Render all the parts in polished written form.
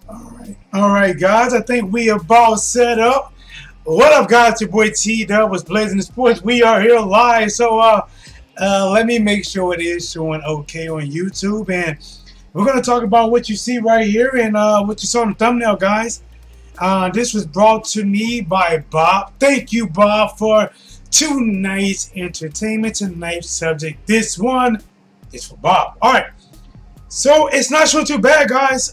All right, guys. I think we are about set up. What up, guys? Your boy T Dub was Blazing the Sports. We are here live. So, let me make sure it is showing okay on YouTube, and we're gonna talk about what you see right here and what you saw in the thumbnail, guys. This was brought to me by Bob. Thank you, Bob, for tonight's entertainment. Tonight's subject. This one is for Bob. All right. So it's not showing too bad, guys.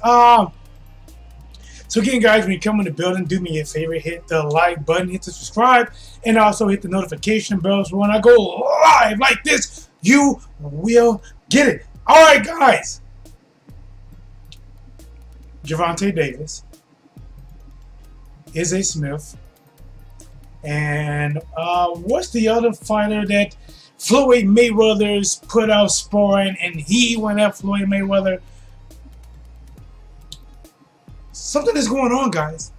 So again, guys, when you come in the building, do me a favor, hit the like button, hit the subscribe, and also hit the notification bell so when I go live like this, you will get it. All right, guys. Gervonta Davis, Izzy Smith, and what's the other fighter that Floyd Mayweather's put out sparring, and he went at Floyd Mayweather? Something is going on, guys.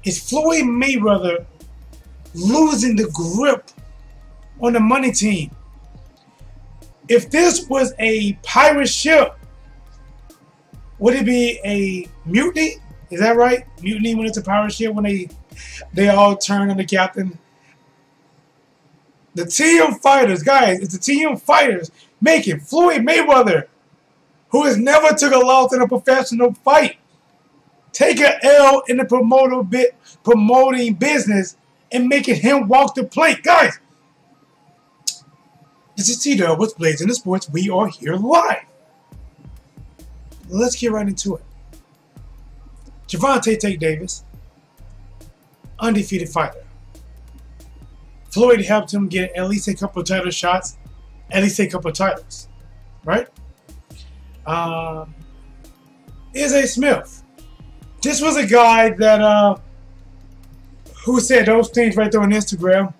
Is Floyd Mayweather losing the grip on the money team? If this was a pirate ship, would it be a mutiny? Is that right? Mutiny when it's a pirate ship, when they all turn on the captain. The TM fighters, guys, it's the TM fighters making Floyd Mayweather, who has never took a loss in a professional fight, take an L in the promoting business and making him walk the plank. Guys, this is T-Dub, what's Blazing the Sports. We are here live. Let's get right into it. Gervonta Davis, undefeated fighter. Floyd helped him get at least a couple of title shots, at least a couple of titles, right? Izzy Smith. This was a guy that who said those things right there on Instagram.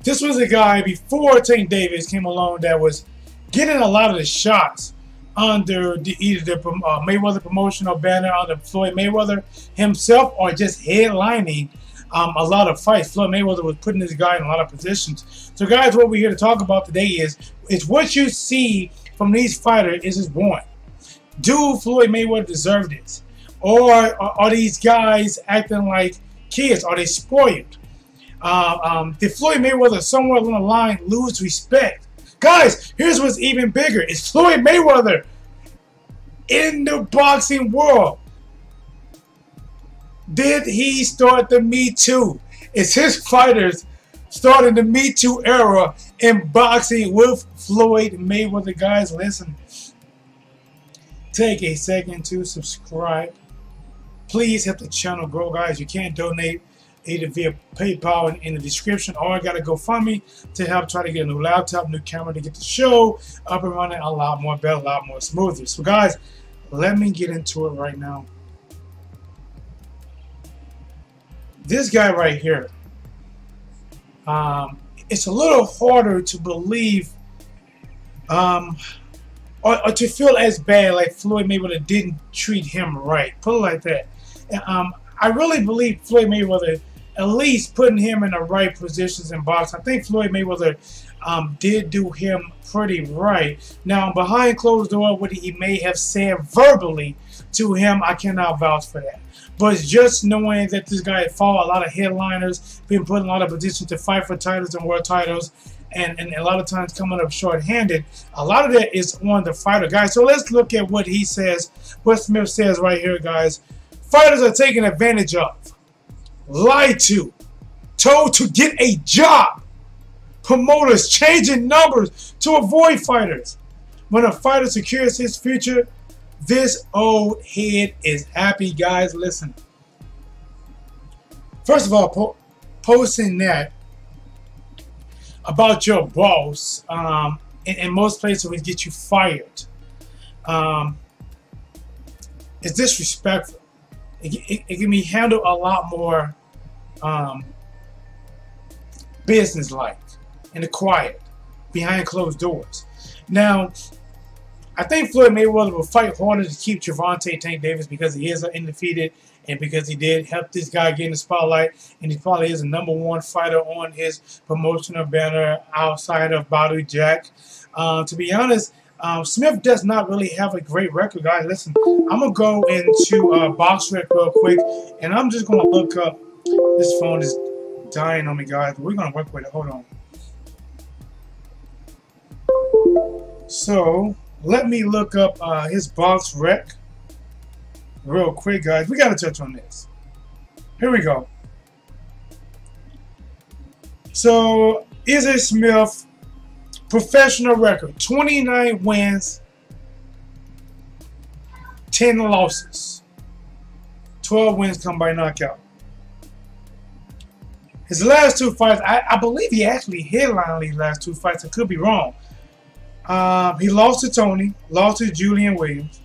This was a guy before Tank Davis came along that was getting a lot of the shots under either the Mayweather promotional banner under Floyd Mayweather himself, or just headlining a lot of fights. Floyd Mayweather was putting this guy in a lot of positions. So, guys, what we're here to talk about today is what you see from these fighters is one. Do Floyd Mayweather deserve this? Or are these guys acting like kids? Are they spoiled? Did Floyd Mayweather somewhere along the line lose respect? Guys, here's what's even bigger. Is Floyd Mayweather in the boxing world? Did he start the Me Too? Is his fighters starting the Me Too era in boxing with Floyd Mayweather? Guys, listen. Take a second to subscribe. Please help the channel grow, guys. You can donate either via PayPal in the description, or I got to GoFundMe to help try to get a new laptop, new camera to get the show up and running a lot more better, a lot more smoother. So, guys, let me get into it right now. This guy right here, it's a little harder to believe or to feel as bad like Floyd Mayweather didn't treat him right. Put it like that. I really believe Floyd Mayweather at least putting him in the right positions in boxing. I think Floyd Mayweather did do him pretty right. Now, behind closed door, what he may have said verbally to him, I cannot vouch for that. But just knowing that this guy had fought a lot of headliners, been put in a lot of positions to fight for titles and world titles, and a lot of times coming up short-handed, a lot of that is on the fighter, guys. So let's look at what he says, what Smith says right here, guys. Fighters are taken advantage of, lied to, told to get a job. Promoters changing numbers to avoid fighters. When a fighter secures his future, this old head is happy, guys. Listen. First of all, posting that about your boss in most places would get you fired. It's disrespectful. It can be handled a lot more business-like and quiet behind closed doors. Now, I think Floyd Mayweather will fight harder to keep Gervonta Tank Davis because he is undefeated and because he did help this guy get in the spotlight, and he probably is the #1 fighter on his promotional banner outside of Badu Jack. To be honest, Smith does not really have a great record, guys. Listen, I'm gonna go into BoxRec real quick, and I'm just gonna look up. This phone is dying on me, guys. We're gonna work with it. Hold on. So let me look up his BoxRec real quick, guys. We gotta touch on this. Here we go. So AJ Smith, professional record: 29 wins, 10 losses. 12 wins come by knockout. His last 2 fights, I believe he actually headlined these last 2 fights. I could be wrong. He lost to Tony, lost to Julian Williams.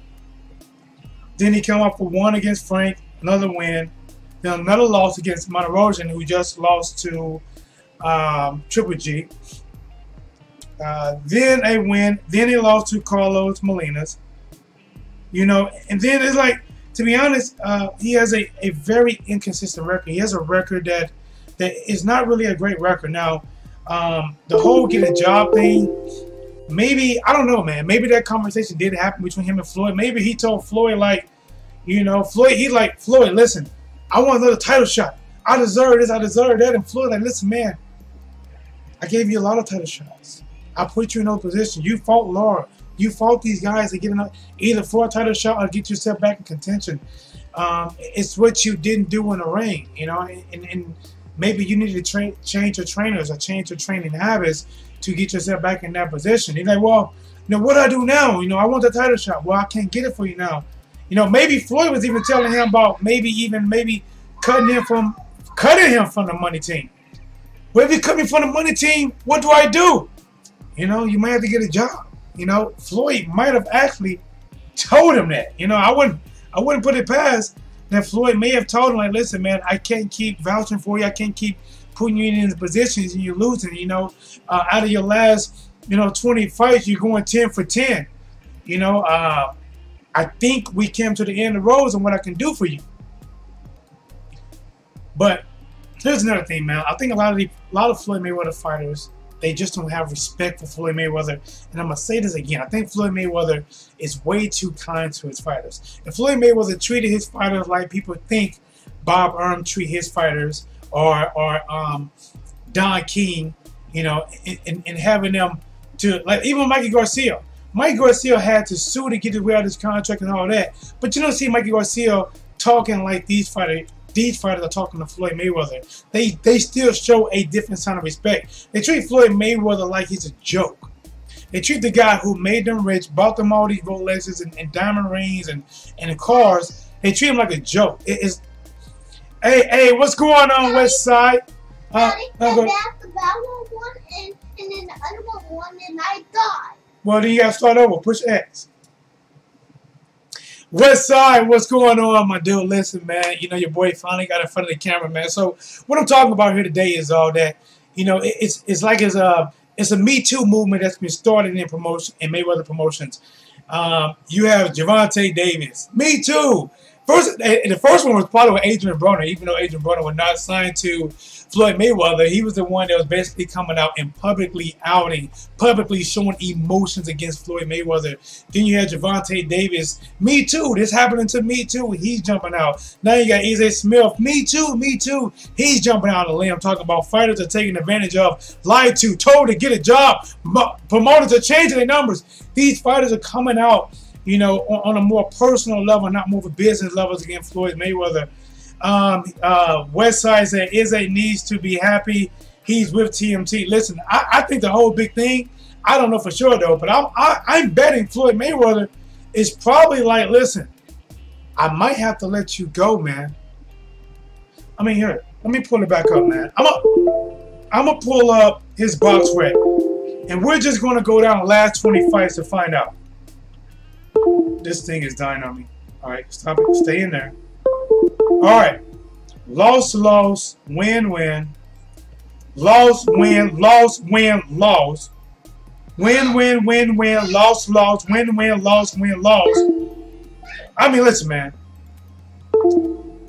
Then he came up with one against Frank, another win. Then another loss against Monterogen, who just lost to Triple G. Then a win. Then he lost to Carlos Molinas. You know, and then it's like, to be honest, he has a very inconsistent record. He has a record that is not really a great record. Now, the whole get a job thing, maybe, I don't know, man. Maybe that conversation did happen between him and Floyd. Maybe he told Floyd, like, you know, he's like, Floyd, listen, I want another title shot. I deserve this, I deserve that. And Floyd like, listen, man, I gave you a lot of title shots. I put you in no position. You fought Laura. You fought these guys to get either for a title shot or get yourself back in contention. It's what you didn't do in the ring, you know, and maybe you need to change your trainers or change your training habits to get yourself back in that position. He's like, well, you know, what do I do now? You know, I want the title shot. Well, I can't get it for you now. You know, maybe Floyd was even telling him about maybe cutting him from the money team. Well, if you cut me from the money team, what do I do? You know, you might have to get a job. You know, Floyd might have actually told him that. You know, I wouldn't put it past that Floyd may have told him, like, listen, man, I can't keep vouching for you. I can't keep putting you in these positions and you're losing. You know, out of your last, 20 fights, you're going 10 for 10. You know, I think we came to the end of the road and what I can do for you. But here's another thing, man. I think a lot of Floyd Mayweather fighters, they just don't have respect for Floyd Mayweather. And I'm going to say this again. I think Floyd Mayweather is way too kind to his fighters. If Floyd Mayweather treated his fighters like people think Bob Arum treat his fighters or Don King, and having them to, like, even Mikey Garcia. Mikey Garcia had to sue to get away out of his contract and all that. But you don't see Mikey Garcia talking like these fighters are talking to Floyd Mayweather. They still show a different sign of respect. They treat Floyd Mayweather like he's a joke. They treat the guy who made them rich, bought them all these Rolexes and diamond rings and cars. They treat him like a joke. Hey, what's going on, West Side? Daddy, the battle one and then the other one won and I died. Well, then you got to start over. Push X. West Side, what's going on, my dude? Listen, man, your boy finally got in front of the camera, man. So what I'm talking about here today is all that, it's like it's a Me Too movement that's been started in Mayweather promotions. You have Gervonta Davis, Me Too. The first one was probably with Adrian Broner, even though Adrian Broner was not signed to Floyd Mayweather. He was the one that was basically coming out and publicly showing emotions against Floyd Mayweather. Then you had Gervonta Davis, Me Too. This happening to Me Too. He's jumping out. Now you got AJ Smith, Me Too, Me Too. He's jumping out of the limb, talking about fighters are taking advantage of, lied to, told to get a job, promoters are changing their numbers. These fighters are coming out, on a more personal level, not more of a business level against Floyd Mayweather. Westside said Izzy needs to be happy. He's with TMT. Listen, I think the whole big thing, I don't know for sure though, but I'm betting Floyd Mayweather is probably like, listen, I might have to let you go, man. I mean, here, let me pull it back up, man. I'm gonna pull up his BoxRec, and we're just gonna go down the last 20 fights to find out. This thing is dying on me. All right, stop it. Stay in there. All right. Loss, win, loss, win, loss, win, loss. Win, loss, win, loss. I mean, listen, man.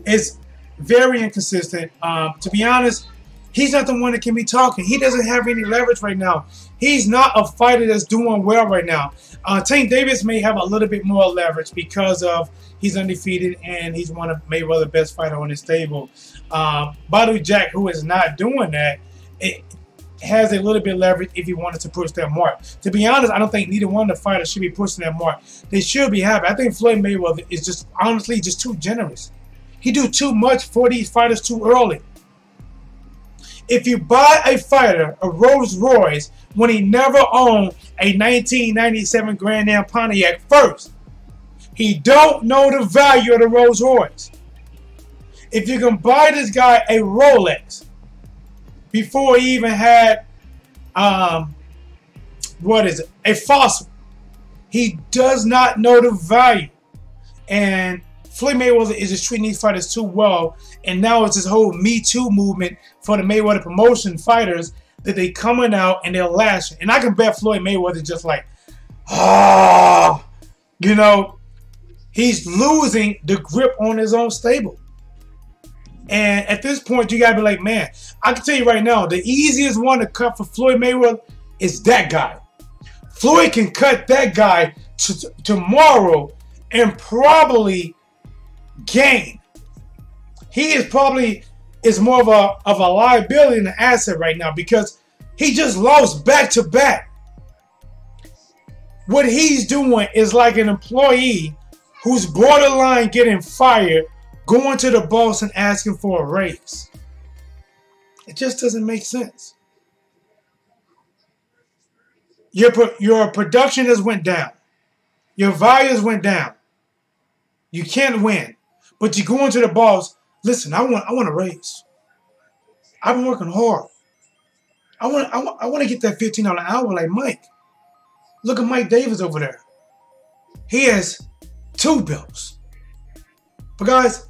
It's very inconsistent. To be honest, He's not the one that can be talking. He doesn't have any leverage right now. He's not a fighter that's doing well right now. Tank Davis may have a little bit more leverage because of he's undefeated and he's one of Mayweather's best fighter on his stable. Badu Jack, who is not doing that, it has a little bit of leverage if he wanted to push that mark. To be honest, I don't think neither one of the fighters should be pushing that mark. They should be happy. I think Floyd Mayweather is just honestly just too generous. He do too much for these fighters too early. If you buy a fighter a Rolls Royce when he never owned a 1997 Grand Am Pontiac first, he don't know the value of the Rolls Royce. If you can buy this guy a Rolex before he even had a fossil, he does not know the value. And Floyd Mayweather is just treating these fighters too well, and now it's this whole Me Too movement for the Mayweather promotion fighters that they coming out and they're lashing. And I can bet Floyd Mayweather just like, you know, he's losing the grip on his own stable. And at this point, you gotta be like, man, I can tell you right now, the easiest one to cut for Floyd Mayweather is that guy. Floyd can cut that guy tomorrow and probably gain. He is probably more of a liability than an asset right now because he just lost back to back. What he's doing is like an employee who's borderline getting fired, going to the boss and asking for a raise. It just doesn't make sense. Your production has went down. Your values went down. You can't win. But you go into the boss, listen, I want a raise. I've been working hard. I want to get that $15 an hour like Mike. Look at Mike Davis over there. He has 2 belts. But guys,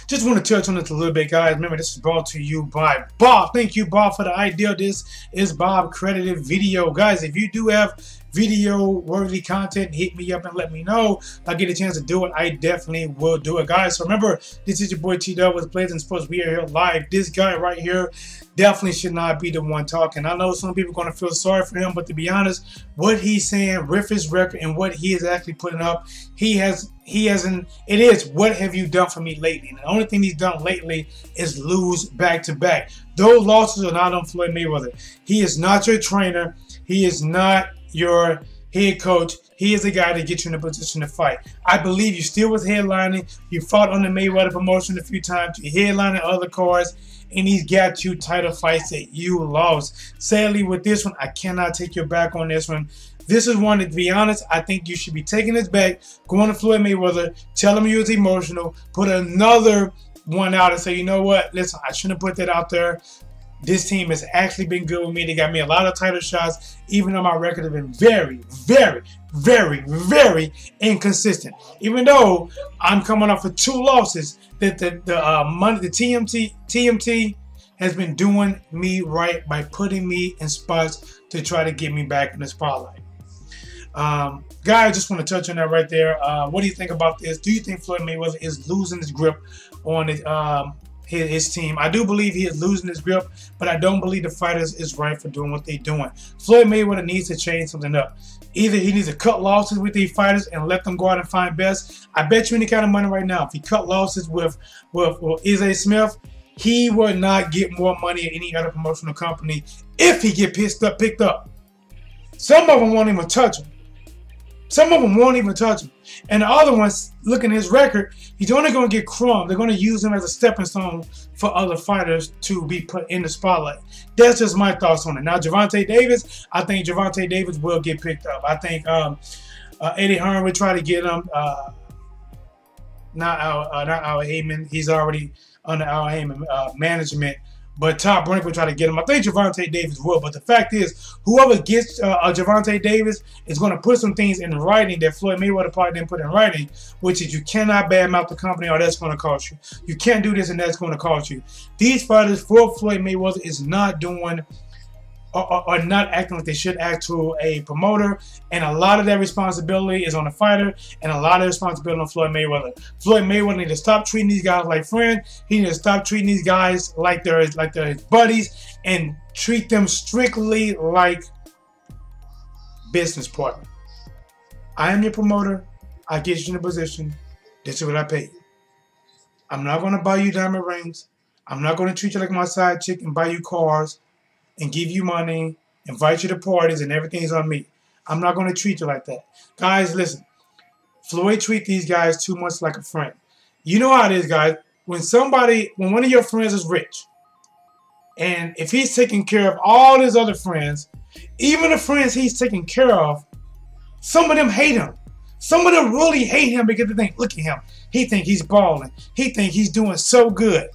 just want to touch on this a little bit, guys. Remember, this is brought to you by Bob. Thank you, Bob, for the idea. This is Bob credited video. Guys, if you do have video-worthy content, hit me up and let me know. If I get a chance to do it, I definitely will do it, guys. So remember, this is your boy T-Dub with Blazing Sports. We are here live. This guy right here definitely should not be the one talking. I know some people are going to feel sorry for him, but to be honest, what he's saying with his record and what he is actually putting up, it is, what have you done for me lately? And the only thing he's done lately is lose back-to-back. Those losses are not on Floyd Mayweather. He is not your trainer. He is not your head coach. He is the guy to get you in a position to fight. I believe you still was headlining. You fought on the Mayweather promotion a few times. You headlining other cards, and he's got you title fights that you lost. Sadly, with this one, I cannot take your back on this one. This is one that, to be honest, I think you should be taking this back, going to Floyd Mayweather, tell him you was emotional, put another one out and say, you know what, listen, I shouldn't have put that out there. This team has actually been good with me. They got me a lot of title shots, even though my record has been very, very, very, very inconsistent. Even though I'm coming off of 2 losses, that the TMT has been doing me right by putting me in spots to try to get me back in the spotlight. Guys, just want to touch on that right there. What do you think about this? Do you think Floyd Mayweather is losing his grip on his team? I do believe he is losing his grip, but I don't believe the fighters is right for doing what they're doing. Floyd Mayweather needs to change something up. Either he needs to cut losses with these fighters and let them go out and find best. I bet you any kind of money right now, if he cut losses with Izzy Smith, he will not get more money at any other promotional company if he get picked up. Some of them won't even touch him. Some of them won't even touch him. And the other ones, looking at his record, he's only going to get crumbs. They're going to use him as a stepping stone for other fighters to be put in the spotlight. That's just my thoughts on it. Now, Gervonta Davis, I think Gervonta Davis will get picked up. I think Eddie Hearn will try to get him. Not Al Heyman. He's already under Al Heyman management. But Top Rank will try to get him. I think Gervonta Davis will. But the fact is, whoever gets Gervonta Davis is going to put some things in writing that Floyd Mayweather probably didn't put in writing, which is you cannot badmouth the company or that's going to cost you. You can't do this and that's going to cost you. These fighters for Floyd Mayweather is not doing are not acting like they should act to a promoter, and a lot of that responsibility is on the fighter, and a lot of responsibility on Floyd Mayweather. Floyd Mayweather needs to stop treating these guys like friends. He needs to stop treating these guys like they're his buddies, and treat them strictly like business partner. I am your promoter. I get you in a position. This is what I pay you. I'm not going to buy you diamond rings. I'm not going to treat you like my side chick and buy you cars and give you money, invite you to parties, and everything's on me. I'm not going to treat you like that. Guys, listen. Floyd treat these guys too much like a friend. You know how it is, guys. When one of your friends is rich, and if he's taking care of all his other friends, even the friends he's taking care of, some of them hate him. Some of them really hate him because they think, look at him. He think he's balling. He think he's doing so good.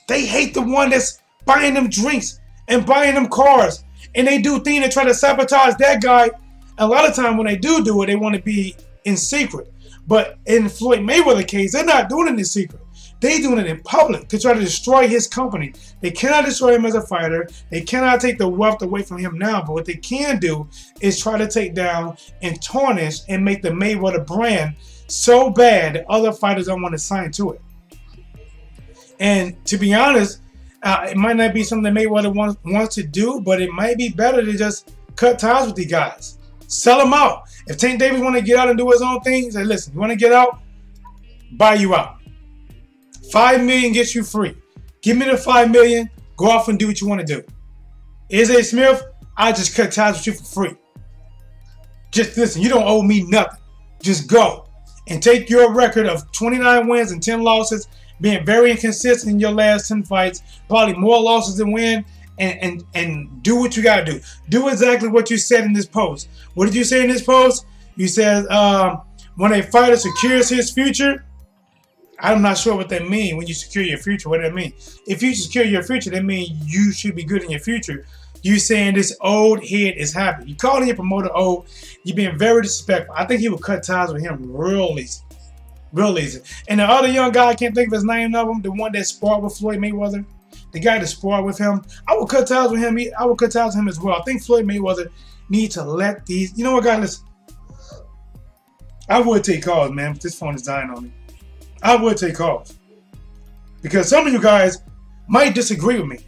They hate the one that's buying them drinks and buying them cars, and they do things to try to sabotage that guy. A lot of time when they do it, they want to be in secret. But in Floyd Mayweather case, they're not doing it in secret. They're doing it in public to try to destroy his company. They cannot destroy him as a fighter. They cannot take the wealth away from him now. But what they can do is try to take down and tarnish and make the Mayweather brand so bad that other fighters don't want to sign to it. And to be honest, it might not be something that Mayweather wants to do, but it might be better to just cut ties with these guys. Sell them out. If Tank Davis want to get out and do his own thing, say, listen, you want to get out? Buy you out. $5 million gets you free. Give me the $5 million. Go off and do what you want to do. A. Smith, I just cut ties with you for free. Just listen, you don't owe me nothing. Just go and take your record of 29 wins and 10 losses, being very inconsistent in your last 10 fights, probably more losses than wins, and do what you got to do. Do exactly what you said in this post. What did you say in this post? You said when a fighter secures his future, I'm not sure what that means. When you secure your future, what does that mean? If you secure your future, that means you should be good in your future. You saying this old head is happy. You calling your promoter old. You're being very disrespectful. I think he would cut ties with him real easy. Real easy. And the other young guy, I can't think of his name of him, the one that sparred with Floyd Mayweather, the guy that sparred with him, I would cut ties with him. I would cut ties with him as well. I think Floyd Mayweather needs to let these, you know what, guys, listen. I would take calls, man, but this phone is dying on me. I would take calls. Because some of you guys might disagree with me.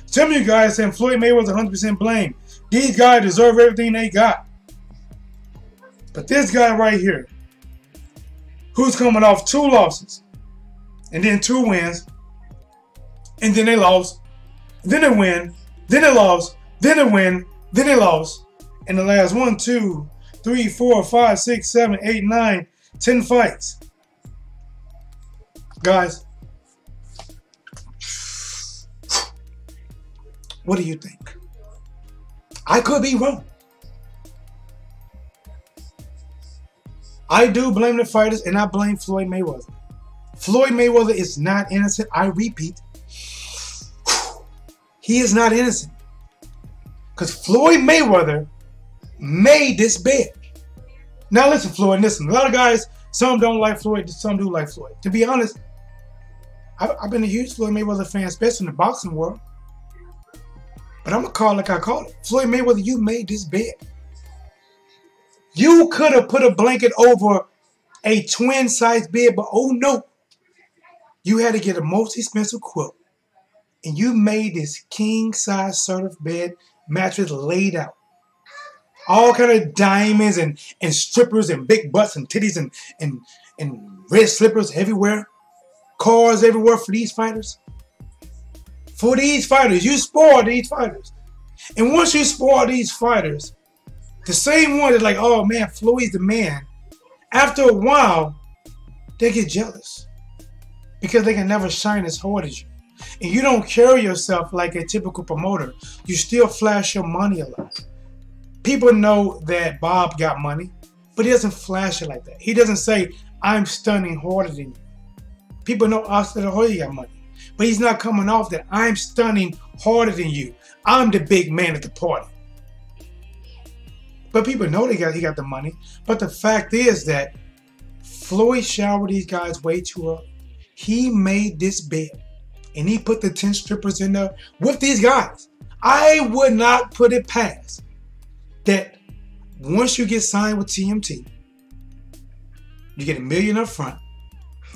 Some of you guys saying Floyd Mayweather's 100% blame. These guys deserve everything they got. But this guy right here, who's coming off 2 losses, and then 2 wins, and then they lost, then they win, then they lost, then they win, then they lost. And the last 1, 2, 3, 4, 5, 6, 7, 8, 9, 10 fights. Guys, what do you think? I could be wrong. I do blame the fighters, and I blame Floyd Mayweather. Floyd Mayweather is not innocent. I repeat, he is not innocent. Because Floyd Mayweather made this bed. Now listen, Floyd, listen. A lot of guys, some don't like Floyd, some do like Floyd. To be honest, I've been a huge Floyd Mayweather fan, especially in the boxing world. But I'm going to call it like I call it. Floyd Mayweather, you made this bed. You could have put a blanket over a twin-size bed, but oh no. You had to get a most expensive quilt. And you made this king-size sort of bed mattress laid out. All kind of diamonds and strippers and big butts and titties and red slippers everywhere. Cars everywhere for these fighters. For these fighters. You spoil these fighters. And once you spoil these fighters, the same one that's like, oh man, Floyd's the man. After a while, they get jealous. Because they can never shine as hard as you. And you don't carry yourself like a typical promoter. You still flash your money a lot. People know that Bob got money, but he doesn't flash it like that. He doesn't say, I'm stunning harder than you. People know Oscar De La Hoya got money. But he's not coming off that I'm stunning harder than you. I'm the big man at the party. But people know he got the money. But the fact is that Floyd showered these guys way too early. He made this bed. And he put the 10 strippers in there with these guys. I would not put it past that once you get signed with TMT, you get $1 million up front,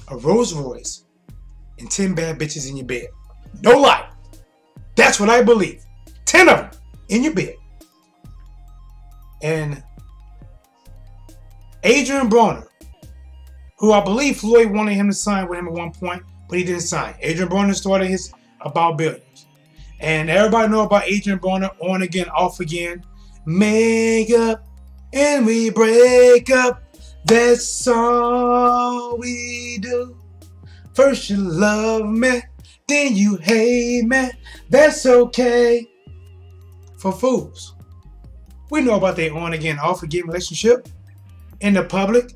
a Rolls Royce, and 10 bad bitches in your bed. No lie. That's what I believe. 10 of them in your bed. And Adrian Broner, who I believe Floyd wanted him to sign with him at one point, but he didn't sign. Adrian Broner started his About Billions. And everybody know about Adrian Broner, on again, off again. Make up and we break up. That's all we do. First you love me, then you hate me. That's okay. For fools. We know about their on again, off again relationship in the public.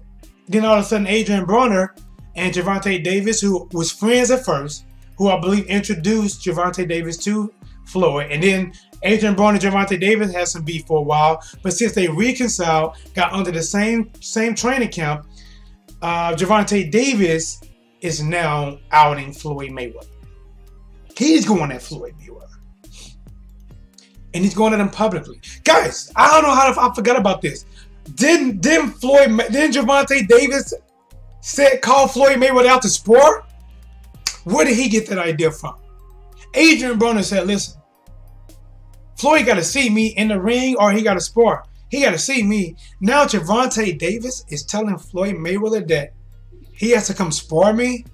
Then all of a sudden Adrian Broner and Gervonta Davis, who was friends at first, who I believe introduced Gervonta Davis to Floyd. And then Adrian Broner and Gervonta Davis had some beef for a while. But since they reconciled, got under the same training camp, Gervonta Davis is now outing Floyd Mayweather. He's going at Floyd Mayweather. And he's going at him publicly. Guys, I don't know how I forgot about this. Didn't Gervonta Davis call Floyd Mayweather out to spar? Where did he get that idea from? Adrian Broner said, listen, Floyd got to see me in the ring or he got to spar. He got to see me. Now Gervonta Davis is telling Floyd Mayweather that he has to come spar me?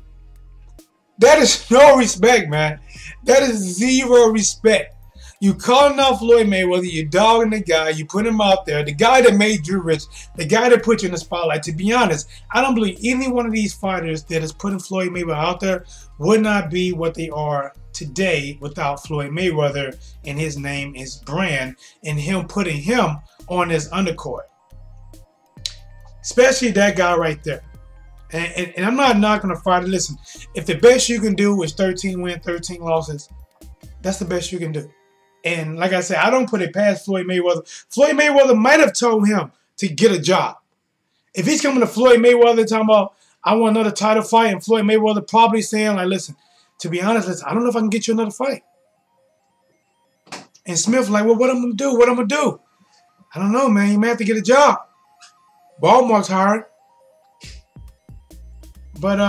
That is no respect, man. That is zero respect. You calling out Floyd Mayweather, you dogging the guy, you put him out there, the guy that made you rich, the guy that put you in the spotlight. To be honest, I don't believe any one of these fighters that is putting Floyd Mayweather out there would not be what they are today without Floyd Mayweather and his name, his brand, and him putting him on his undercourt. Especially that guy right there. And I'm not knocking a fighter. Listen, if the best you can do is 13 wins, 13 losses, that's the best you can do. And like I said, I don't put it past Floyd Mayweather. Floyd Mayweather might have told him to get a job. If he's coming to Floyd Mayweather talking about, I want another title fight, and Floyd Mayweather probably saying, like, listen, to be honest, listen, I don't know if I can get you another fight. And Smith like, well, what I'm going to do? What I'm going to do? I don't know, man. You may have to get a job. Walmart's hiring. But,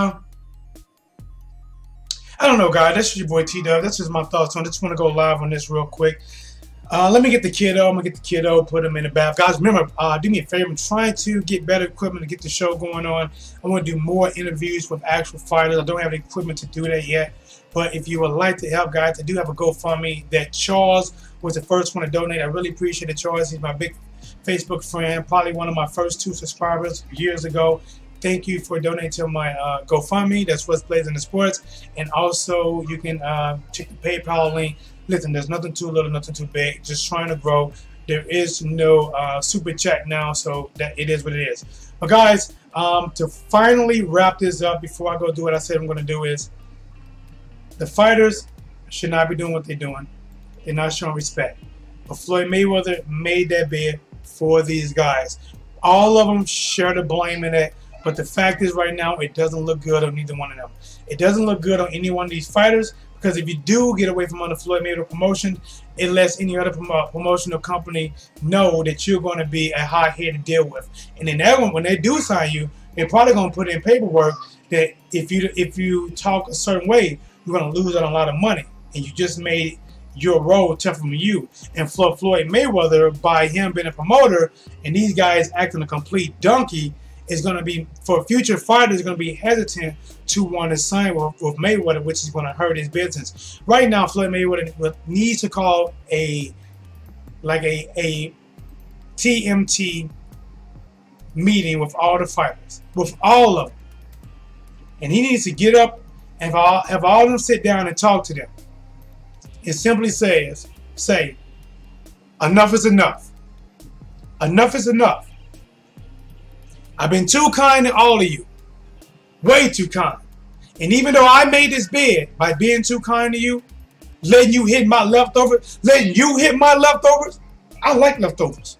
I don't know, guys. That's your boy T-Dub. That's just my thoughts on it. I just want to go live on this real quick. Let me get the kiddo. I'm going to get the kiddo, put him in the bath. Guys, remember, do me a favor. I'm trying to get better equipment to get the show going on. I want to do more interviews with actual fighters. I don't have the equipment to do that yet. But if you would like to help, guys, I do have a GoFundMe that Charles was the first one to donate. I really appreciate it, Charles. He's my big Facebook friend, probably one of my first 2 subscribers years ago. Thank you for donating to my GoFundMe. That's What's Blazing the Sports. And also, you can check the PayPal link. Listen, there's nothing too little, nothing too big. Just trying to grow. There is no super chat now, so that it is what it is. But guys, to finally wrap this up before I go do what I said I'm going to do is, the fighters should not be doing what they're doing. They're not showing respect. But Floyd Mayweather made that bid for these guys. All of them share the blame in it. But the fact is right now, it doesn't look good on either one of them. It doesn't look good on any one of these fighters, because if you do get away from under Floyd Mayweather promotion, it lets any other promotional company know that you're going to be a hot head to deal with. And then that one, when they do sign you, they're probably going to put in paperwork that if you talk a certain way, you're going to lose out on a lot of money. And you just made your role tougher for you. And Floyd Mayweather, by him being a promoter and these guys acting a complete donkey, is going to be, for future fighters, going to be hesitant to want to sign with Mayweather, which is going to hurt his business. Right now, Floyd Mayweather needs to call a TMT meeting with all the fighters, with all of them. And he needs to get up and have all of them sit down and talk to them. It simply says, enough is enough. Enough is enough. I've been too kind to all of you. Way too kind. And even though I made this bid by being too kind to you, letting you hit my leftovers, I like leftovers.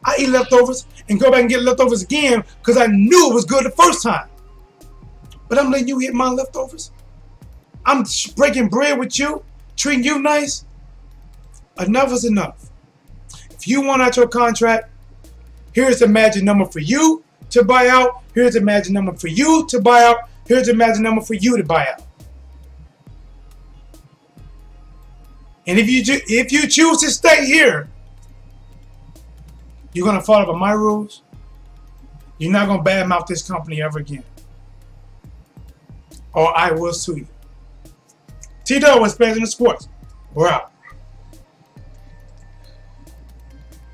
I eat leftovers and go back and get leftovers again because I knew it was good the first time. But I'm letting you hit my leftovers. I'm breaking bread with you, treating you nice. enough is enough. If you want out your contract, here's the magic number for you to buy out. Here's the magic number for you to buy out. Here's the magic number for you to buy out. And if you choose to stay here, you're going to follow by my rules. You're not going to badmouth this company ever again. Or I will sue you. T-Dub was President of Sports. We're out.